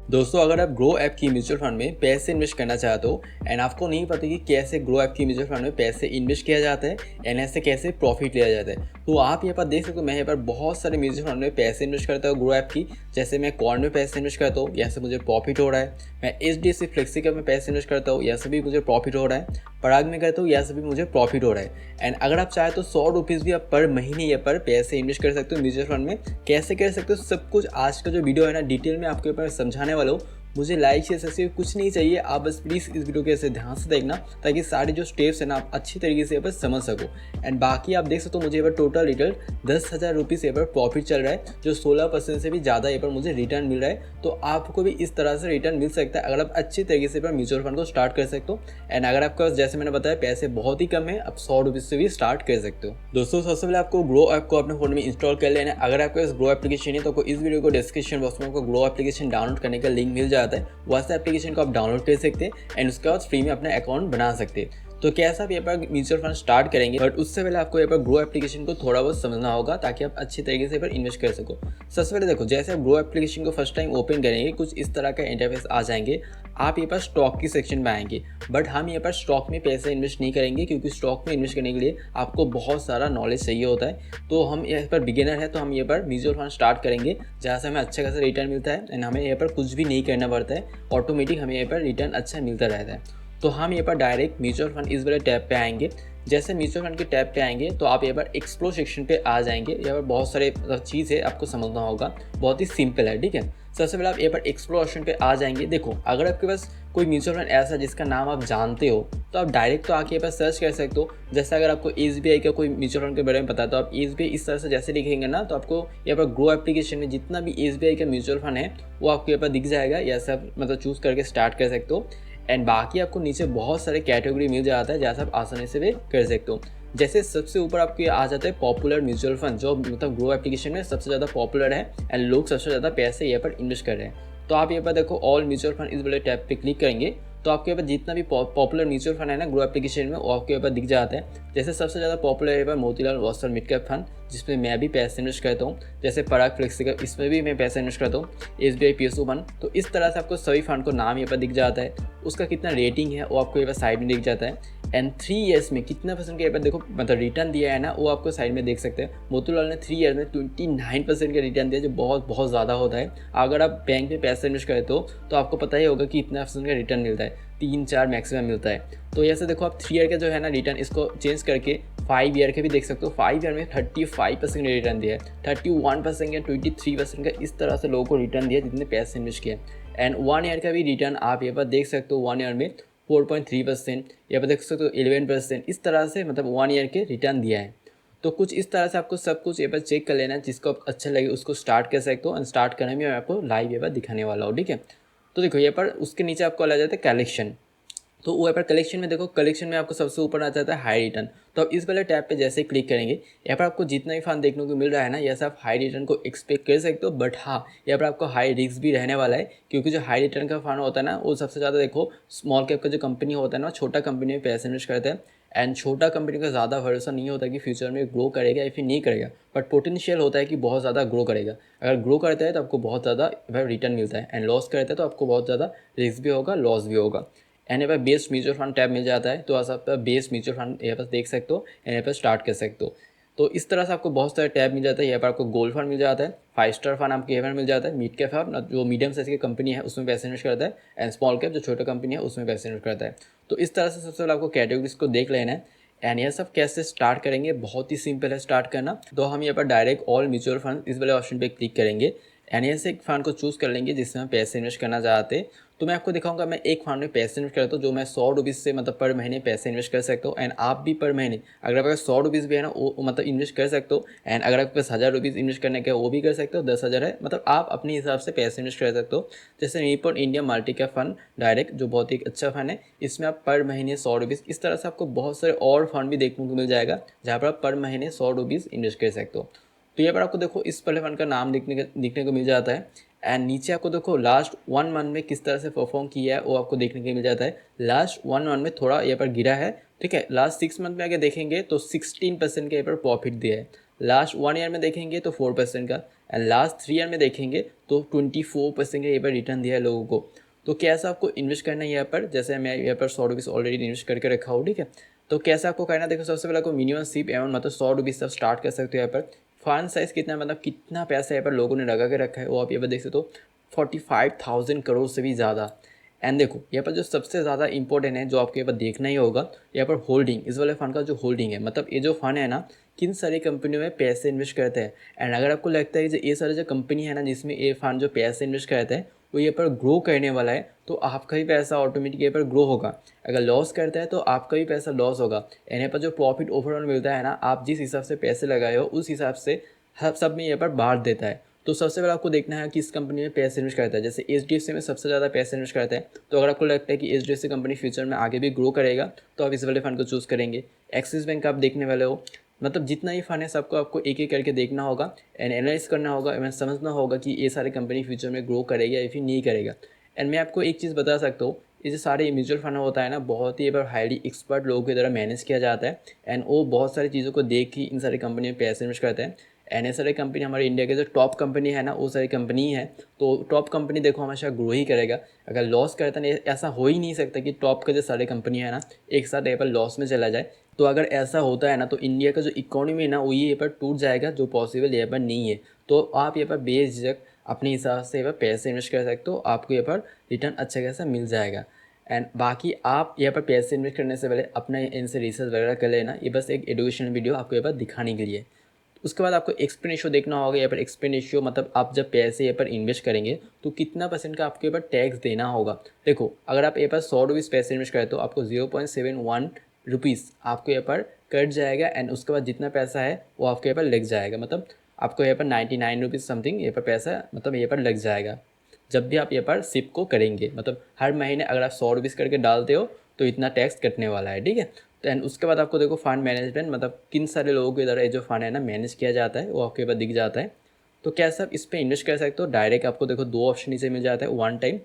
दोस्तों, अगर आप ग्रो ऐप की म्यूचुअल फंड में पैसे इन्वेस्ट करना चाहते हो एंड आपको नहीं पता कि कैसे ग्रो ऐप की म्यूचुअल फंड में पैसे इन्वेस्ट किया जाता है एंड ऐसे कैसे प्रॉफिट लिया जाता है, तो आप यहाँ पर देख सकते हो। मैं यहाँ पर बहुत सारे म्यूचुअल फंड में पैसे इन्वेस्ट करता हूँ ग्रो ऐप की। जैसे मैं कॉर्न में पैसे इन्वेस्ट करता हूँ, यहाँ से मुझे प्रॉफिट हो रहा है। मैं HDFC फ्लेक्सी कैप में पैसे इन्वेस्ट करता हूँ, यहाँ से भी मुझे प्रॉफिट हो रहा है। पराग में करता हूँ, यहाँ से भी मुझे प्रॉफिट हो रहा है। एंड अगर आप चाहे तो 100 रुपीज़ भी आप पर महीने या पर पैसे इन्वेस्ट कर सकते हो म्यूचुअल फंड में। कैसे कर सकते हो सब कुछ आज का जो वीडियो है ना, डिटेल में आपके ऊपर समझाने वाला हूँ। मुझे लाइक शेयर सब्सक्राइब कुछ नहीं चाहिए, आप बस प्लीज़ इस वीडियो को ऐसे ध्यान से देखना ताकि सारे जो स्टेप्स हैं ना आप अच्छी तरीके से यहाँ पर समझ सको। एंड बाकी आप देख सकते हो मुझे यहाँ पर टोटल रिटर्न 10,000 रुपीज़ यहाँ पर प्रॉफिट चल रहा है, जो 16% से भी ज़्यादा यहाँ पर मुझे रिटर्न मिल रहा है। तो आपको भी इस तरह से रिटर्न मिल सकता है अगर आप अच्छी तरीके से म्यूचुअल फंड को स्टार्ट कर सकते हो। एंड अगर आपके पास, जैसे मैंने बताया, पैसे बहुत ही कम है, आप 100 रुपीज़ से भी स्टार्ट कर सकते हो। दोस्तों, सबसे पहले आपको ग्रो ऐप को अपने फोन में इंस्टॉल कर लेना है। अगर आपके पास ग्रो एप्लीकेशन है तो आपको इस वीडियो को डिस्क्रिप्शन बॉक्स में आपको ग्रो एप्लीकेशन डाउनलोड करने का लिंक मिल जाता है। वहाँ से एप्लीकेशन को आप डाउनलोड कर सकते हैं एंड उसके बाद फ्री में अपना अकाउंट बना सकते हैं। तो कैसा आप यहाँ पर म्यूचुअल फंड स्टार्ट करेंगे, बट उससे पहले आपको यहाँ पर ग्रो एप्लीकेशन को थोड़ा बहुत समझना होगा ताकि आप अच्छी तरीके से यहाँ पर इन्वेस्ट कर सको। सबसे पहले देखो, जैसे आप ग्रो एप्लीकेशन को फर्स्ट टाइम ओपन करेंगे, कुछ इस तरह का इंटरफेस आ जाएंगे। आप यहाँ पर स्टॉक की सेक्शन में आएंगे, बट हम यहाँ पर स्टॉक में पैसे इन्वेस्ट नहीं करेंगे क्योंकि स्टॉक में इन्वेस्ट करने के लिए आपको बहुत सारा नॉलेज चाहिए होता है। तो हम यहाँ पर बिगिनर है, तो हम यहाँ पर म्यूचुअल फंड स्टार्ट करेंगे जहाँ से हमें अच्छा खासा रिटर्न मिलता है एंड हमें यहाँ पर कुछ भी नहीं करना पड़ता है, ऑटोमेटिक हमें यहाँ पर रिटर्न अच्छा मिलता रहता है। तो हम यहाँ पर डायरेक्ट म्यूचुअल फंड इस वाले टैब पे आएंगे। जैसे म्यूचुअल फंड के टैब पे आएंगे तो आप यहाँ पर एक्सप्लोर सेक्शन पे आ जाएंगे। यहाँ पर बहुत सारे चीज़ है, आपको समझना होगा, बहुत ही सिंपल है, ठीक है। सबसे पहले आप यहाँ पर एक्सप्लोर ऑप्शन पे आ जाएंगे। देखो, अगर आपके पास कोई म्यूचुअल फंड ऐसा जिसका नाम आप जानते हो तो आप डायरेक्ट तो आके यहाँ पर सर्च कर सकते हो। जैसे अगर आपको SBI का कोई म्यूचुअल फंड के बारे में पता है तो आप SBI इस तरह से जैसे लिखेंगे ना, तो आपको यहाँ पर ग्रो एप्लीकेशन में जितना भी SBI का म्यूचुअल फंड है वो आपको यहाँ पर दिख जाएगा। या से आप मतलब चूज़ करके स्टार्ट कर सकते हो। एंड बाकी आपको नीचे बहुत सारे कैटेगरी मिल जाता है जहाँ से आप आसानी से भी कर सकते हो। जैसे सबसे ऊपर आपको ये आ जाता है पॉपुलर म्यूचुअल फंड, जो मतलब ग्रो एप्लीकेशन में सबसे ज़्यादा पॉपुलर है एंड लोग सबसे ज़्यादा पैसे यहाँ पर इन्वेस्ट कर रहे हैं। तो आप यहाँ पर देखो ऑल म्यूचुअल फंड इस वाले टैब पे क्लिक करेंगे तो आपके यहाँ पर जितना भी पॉपुलर म्यूचुअल फंड है ना ग्रो एप्लीकेशन में, वो आपके यहाँ पर दिख जाता है। जैसे सबसे ज़्यादा पॉपुलर है यहाँ पर Motilal Oswal mid cap fund, जिसमें मैं भी पैसे इन्वेस्ट करता हूँ। जैसे पराग फ्लेक्सी कैप, इसमें भी मैं पैसे इन्वेस्ट करता हूँ। SBI PSU fund. तो इस तरह से आपको सभी फंड को नाम यहाँ पर दिख जाता है, उसका कितना रेटिंग है वो आपको यहाँ पर साइड में दिख जाता है। एंड 3 ईयर्स में कितना परसेंट का यहाँ पर देखो मतलब रिटर्न दिया है ना, वो आपको साइड में देख सकते हैं। मोतीलाल ने 3 ईयर में 29% का रिटर्न दिया, जो बहुत बहुत ज़्यादा होता है। अगर आप बैंक में पैसे इन्वेस्ट करते हो तो आपको पता ही होगा कि इतना परसेंट का रिटर्न मिलता है, 3-4 मैक्सिमम मिलता है। तो ऐसे देखो आप 3 ईयर का जो है ना रिटर्न, इसको चेंज करके 5 ईयर के भी देख सकते हो। 5 ईयर में 35% का रिटर्न दिया है, 31% या 23% का, इस तरह से लोगों को रिटर्न दिया जितने पैसे इन्वेस्ट किए। एंड 1 ईयर का भी रिटर्न आप यहाँ पर देख सकते हो। 1 ईयर में 4.3%, यहाँ पर देख सकते हो 11%, इस तरह से मतलब 1 ईयर के रिटर्न दिया है। तो कुछ इस तरह से आपको सब कुछ यहाँ पर चेक कर लेना है, जिसको आप अच्छा लगे उसको स्टार्ट कर सकते हो। एंड स्टार्ट करने में मैं आपको लाइव यहाँ पर दिखाने वाला हूँ, ठीक है। तो देखो यहाँ पर उसके नीचे आपको आ जाता है कलेक्शन। तो वो यहाँ पर कलेक्शन में देखो, कलेक्शन में आपको सबसे ऊपर आ जाता है हाई रिटर्न। तो आप इस वाले टैब पे जैसे ही क्लिक करेंगे, यहाँ पर आपको जितना भी फंड देखने को मिल रहा है ना, यहाँ से आप हाई रिटर्न को एक्सपेक्ट कर सकते हो। बट हाँ, यहाँ पर आपको हाई रिस्क भी रहने वाला है, क्योंकि जो हाई रिटर्न का फंड होता है ना, वो सबसे ज़्यादा देखो स्मॉल कैप का जो कंपनी होता है ना, छोटा कंपनी में पैसे इन्वेस्ट करते हैं। एंड छोटा कंपनी का ज़्यादा भरोसा नहीं होता कि फ्यूचर में ग्रो करेगा या फिर नहीं करेगा, बट पोटेंशियल होता है कि बहुत ज़्यादा ग्रो करेगा। अगर ग्रो करता है तो आपको बहुत ज़्यादा रिटर्न मिलता है, एंड लॉस करता है तो आपको बहुत ज़्यादा रिस्क भी होगा, लॉस भी होगा। एंड यहाँ पर बेस्ट म्यूचुअल फंड टैब मिल जाता है, तो आप बेस्ट म्यूचुअल फंड यहाँ पर देख सकते हो एंड यहाँ पर स्टार्ट कर सकते हो। तो इस तरह से आपको बहुत सारे टैब मिल जाता है। यहाँ पर आपको गोल्ड फंड मिल जाता है, 5 स्टार फंड आपको यहाँ पर मिल जाता है, मिड कैप फंड जो मीडियम साइज की कंपनी है उसमें पैसे इन्वेस्ट करता है, एंड स्मॉल कैप जो छोटा कंपनी है उसमें पैसे इन्वेस्ट करता है। तो इस तरह से सबसे पहले आपको कैटेगरीज को देख लेना है। एंड यह सब कैसे स्टार्ट करेंगे, बहुत ही सिंपल है स्टार्ट करना। तो हम यहाँ पर डायरेक्ट ऑल म्यूचुअल फंड इस वाले ऑप्शन पे क्लिक करेंगे एंड यहाँ से एक फंड को चूज़ कर लेंगे जिसमें हम पैसे इन्वेस्ट करना चाहते हैं। तो मैं आपको दिखाऊंगा, मैं एक फंड में पैसे इन्वेस्ट करता हूँ जो मैं 100 रुपीज़ से मतलब पर महीने पैसे इन्वेस्ट कर सकता हूँ। एंड आप भी पर महीने अगर आपके पास 100 रुपीज़ भी है ना, वो मतलब इन्वेस्ट कर सकते हो। एंड अगर आपके पास 1000 रुपीज़ इन्वेस्ट करने का वो भी कर सकते हो, 10,000 है, मतलब आप अपने हिसाब से पैसे इन्वेस्ट कर सकते हो। जैसे Nippon India multi cap fund direct, जो बहुत ही अच्छा फंड है, इसमें आप पर महीने 100 रुपीज़, इस तरह से आपको बहुत सारे और फंड भी देखने को मिल जाएगा जहाँ पर आप पर महीने 100 रुपीज़ इन्वेस्ट कर सकते हो। तो यहाँ पर आपको देखो इस पहले फंड का नाम दिखने को मिल जाता है। एंड नीचे आपको देखो लास्ट 1 मंथ में किस तरह से परफॉर्म किया है वो आपको देखने को मिल जाता है। लास्ट 1 मंथ में थोड़ा यहाँ पर गिरा है, ठीक है। लास्ट 6 मंथ में अगर देखेंगे तो 16% का यहाँ पर प्रॉफिट दिया है। लास्ट 1 ईयर में देखेंगे तो 4% का, एंड लास्ट 3 ईयर में देखेंगे तो 24% का यहाँ पर रिटर्न दिया है लोगों को। तो कैसा आपको इन्वेस्ट करना है यहाँ पर, जैसे मैं यहाँ पर 100 रुपीज़ ऑलरेडी इन्वेस्ट करके रखा हूँ, ठीक है। तो कैसे आपको करना है, देखो सबसे पहले आपको मिनिमम सिप अमाउंट मतलब 100 रुपीज़ से स्टार्ट कर सकते हो। यहाँ पर फंड साइज कितना मतलब कितना पैसा यहाँ पर लोगों ने लगा के रखा है वो आप यहाँ पर देख सकते हो, 45,000 करोड़ से भी ज़्यादा। एंड देखो यहाँ पर जो सबसे ज़्यादा इंपॉर्टेंट है जो आपको यहाँ पर देखना ही होगा, यहाँ पर होल्डिंग, इस वाले फंड का जो होल्डिंग है, मतलब ये जो फंड है ना किन सारी कंपनियों में पैसे इन्वेस्ट करते हैं। एंड अगर आपको लगता है कि ये सारे जो कंपनी है ना जिसमें ये फंड जो पैसे इन्वेस्ट करते हैं वो यहाँ पर ग्रो करने वाला है, तो आपका ही पैसा ऑटोमेटिक यहाँ पर ग्रो होगा। अगर लॉस करता है तो आपका भी पैसा लॉस होगा। एंड यहाँ पर जो प्रॉफिट ओवरऑल मिलता है ना, आप जिस हिसाब से पैसे लगाए हो उस हिसाब से हर सब में यहाँ पर बांट देता है। तो सबसे पहले आपको देखना है कि इस कंपनी में पैसे इन्वेस्ट करता है। जैसे HDFC में सबसे ज़्यादा पैसे इन्वेस्ट करता है, तो अगर आपको लगता है कि HDFC कंपनी फ्यूचर में आगे भी ग्रो करेगा तो आप इस वाले फंड को चूज़ करेंगे। एक्सिस बैंक आप देखने वाले हो, मतलब जितना ही फंड है सबको आपको एक एक करके देखना होगा एंड एनालाइज करना होगा एंड समझना होगा कि ये सारे कंपनी फ्यूचर में ग्रो करेगा या फिर नहीं करेगा। एंड मैं आपको एक चीज़ बता सकता हूँ, ये जो सारे म्यूचुअल फंड होता है ना बहुत ही बार हाईली एक्सपर्ट लोगों की तरह मैनेज किया जाता है एंड वो बहुत सारी चीज़ों को देख ही इन सारी कंपनी में पैसे इन्वेस्ट करते हैं। एंड ये सारी कंपनी हमारे इंडिया के जो टॉप कंपनी है ना वो सारी कंपनी है, तो टॉप कंपनी देखो हमेशा ग्रो ही करेगा। अगर लॉस करता नहीं, ऐसा हो ही नहीं सकता कि टॉप के जो सारे कंपनी है ना एक साथ यहाँ पर लॉस में चला जाए। तो अगर ऐसा होता है ना तो इंडिया का जो इकोनॉमी है ना वो ये यहाँ पर टूट जाएगा, जो पॉसिबल यहाँ पर नहीं है। तो आप यहाँ पर बेझिझक अपने हिसाब से यहाँ पर पैसे इन्वेस्ट कर सकते हो, आपको यहाँ पर रिटर्न अच्छा खासा मिल जाएगा। एंड बाकी आप यहाँ पर पैसे इन्वेस्ट करने से पहले अपना इनसे रिसर्च वगैरह कर लेना, ये बस एक एजुकेशनल वीडियो आपको यहाँ पर दिखाने के लिए। उसके बाद आपको एक्सपेंस रेशियो देखना होगा। यहाँ पर एक्सपेंस रेशियो मतलब आप जब पैसे यहाँ पर इन्वेस्ट करेंगे तो कितना % का आपके ऊपर टैक्स देना होगा। देखो अगर आप यहाँ पर 100 रुपीज़ पैसे इन्वेस्ट करें तो आपको 0.71 रुपीज़ आपको यहाँ पर कट जाएगा एंड उसके बाद जितना पैसा है वो आपके यहाँ पर लग जाएगा, मतलब आपको यहाँ पर 99 रुपीज़ समथिंग यहाँ पर पैसा मतलब यहाँ पर लग जाएगा जब भी आप यहाँ पर सिप को करेंगे। मतलब हर महीने अगर आप 100 रुपीज़ करके डालते हो तो इतना टैक्स कटने वाला है, ठीक है। तो एंड उसके बाद आपको देखो फंड मैनेजमेंट, मतलब किन सारे लोगों के द्वारा ये जो फंड है ना मैनेज किया जाता है वो आपके पास दिख जाता है। तो कैसे आप इस पर इन्वेस्ट कर सकते हो, डायरेक्ट आपको देखो 2 ऑप्शन नीचे मिल जाता है। वन टाइम,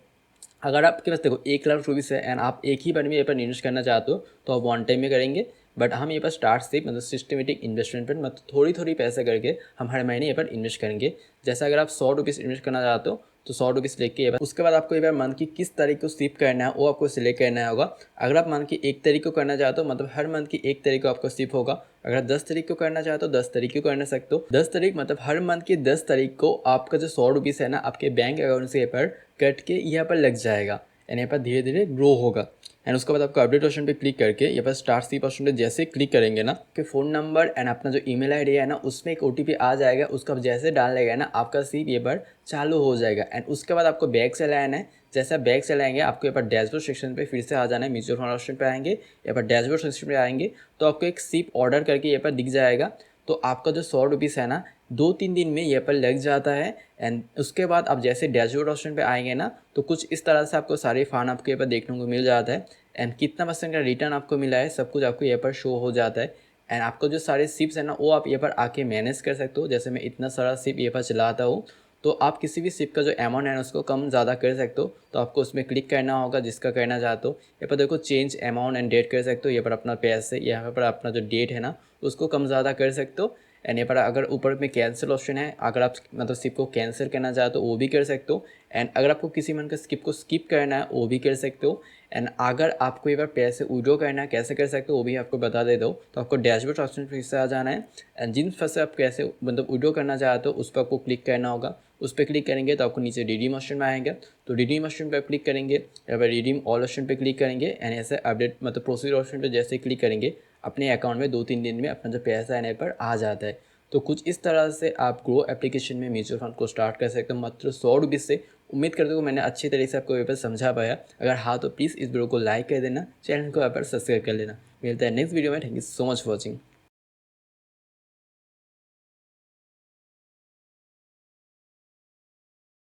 अगर आपके पास देखो 1 लाख रुपीज़ है एंड आप एक ही बार में ये पर इन्वेस्ट करना चाहते हो तो आप वन टाइम में करेंगे। बट हम ये पर स्टार्ट से मतलब सिस्टमेटिक इन्वेस्टमेंट पर मतलब थोड़ी थोड़ी पैसे करके हम हर महीने ये पर इन्वेस्ट करेंगे। जैसे अगर आप 100 रुपीज़ इन्वेस्ट करना चाहते हो तो 100 रुपीज़ लेके ये उसके बाद आपको ये बार मंथ की किस तारीख को सिप करना है वो आपको सिलेक्ट करना होगा। अगर आप मंथ की 1 तारीख को करना चाहते हो मतलब हर मंथ की 1 तारीख को आपको सिप होगा। अगर 10 तारीख को करना चाहते हो 10 तारीख को करना सकते हो। 10 तारीख मतलब हर मंथ की 10 तारीख को आपका जो 100 रुपीज़ है ना आपके बैंक अकाउंट से यहाँ पर कट के यहाँ पर लग जाएगा एंड यहाँ पर धीरे धीरे ग्रो होगा। एंड उसके बाद आपको अपडेट ऑप्शन पे क्लिक करके यहाँ पर स्टार्ट सिप ऑप्शन पे जैसे क्लिक करेंगे ना कि फ़ोन नंबर एंड अपना जो ईमेल आईडी है ना उसमें एक OTP आ जाएगा, उसको आप जैसे डाल लेगा ना आपका सिप ये पर चालू हो जाएगा। एंड उसके बाद आपको बैक चले आना है। जैसे आप बैक चले आएंगे आपको यहाँ पर डैशबोर्ड सेक्शन पे फिर से आ जाना है। म्यूचुअल फंड ऑप्शन पे आएंगे, यहाँ पर डैशबोर्ड सेक्शन पे आएंगे तो आपको एक सिप ऑर्डर करके यहाँ पर दिख जाएगा। तो आपका जो 100 रुपीज़ है ना 2-3 दिन में ये पर लग जाता है। एंड उसके बाद आप जैसे डैशबोर्ड ऑप्शन पे आएंगे ना तो कुछ इस तरह से आपको सारे फंड आपको यहाँ पर देखने को मिल जाता है एंड कितना % का रिटर्न आपको मिला है सब कुछ आपको यहाँ पर शो हो जाता है। एंड आपको जो सारे सिप्स है ना वो आप यहाँ पर आके मैनेज कर सकते हो। जैसे मैं इतना सारा सिप यहाँ पर चलाता हूँ तो आप किसी भी सिप का जो अमाउंट है ना उसको कम ज़्यादा कर सकते हो। तो आपको उसमें क्लिक करना होगा जिसका करना चाहते हो। यहाँ पर देखो चेंज अमाउंट एंड डेट कर सकते हो। यहाँ पर अपना पैसे यहाँ पर अपना जो डेट है ना उसको कम ज़्यादा कर सकते हो। एंड यहाँ पर अगर ऊपर में कैंसिल ऑप्शन है, अगर आप मतलब सिप को कैंसिल करना चाहते हो वो भी कर सकते हो। एंड अगर आपको किसी मन का स्किप को स्किप करना है वो भी कर सकते हो। एंड अगर आपको एक बार पैसे विड्रॉ करना है कैसे कर सकते हो वो भी आपको बता देता हूँ। तो आपको डैशबोर्ड ऑप्शन पर हिस्सा आ जाना है एंड जिन पैसे आप कैसे मतलब विड्रॉ करना चाहते हो उस पर आपको क्लिक करना होगा। उस पर क्लिक करेंगे तो आपको नीचे रिडीम ऑप्शन में आएगा, तो रिडीम ऑप्शन पर क्लिक करेंगे, या फिर रिडीम ऑल ऑप्शन पर क्लिक करेंगे एंड ऐसे अपडेट मतलब प्रोसीजर ऑप्शन पर जैसे क्लिक करेंगे अपने अकाउंट में 2-3 दिन में अपना जो पैसा है पर आ जाता है। तो कुछ इस तरह से आप ग्रो एप्लीकेशन में म्यूचुअल फंड को स्टार्ट कर सकते हो मात्र 100 रुपीज़ से। उम्मीद करते हो मैंने अच्छी तरीके से आपको यहाँ पर समझा पाया। अगर हाँ तो प्लीज़ इस वीडियो को लाइक कर देना, चैनल को यहाँ पर सब्सक्राइब कर लेना। मिलता है नेक्स्ट वीडियो में। Thank you so much for watching.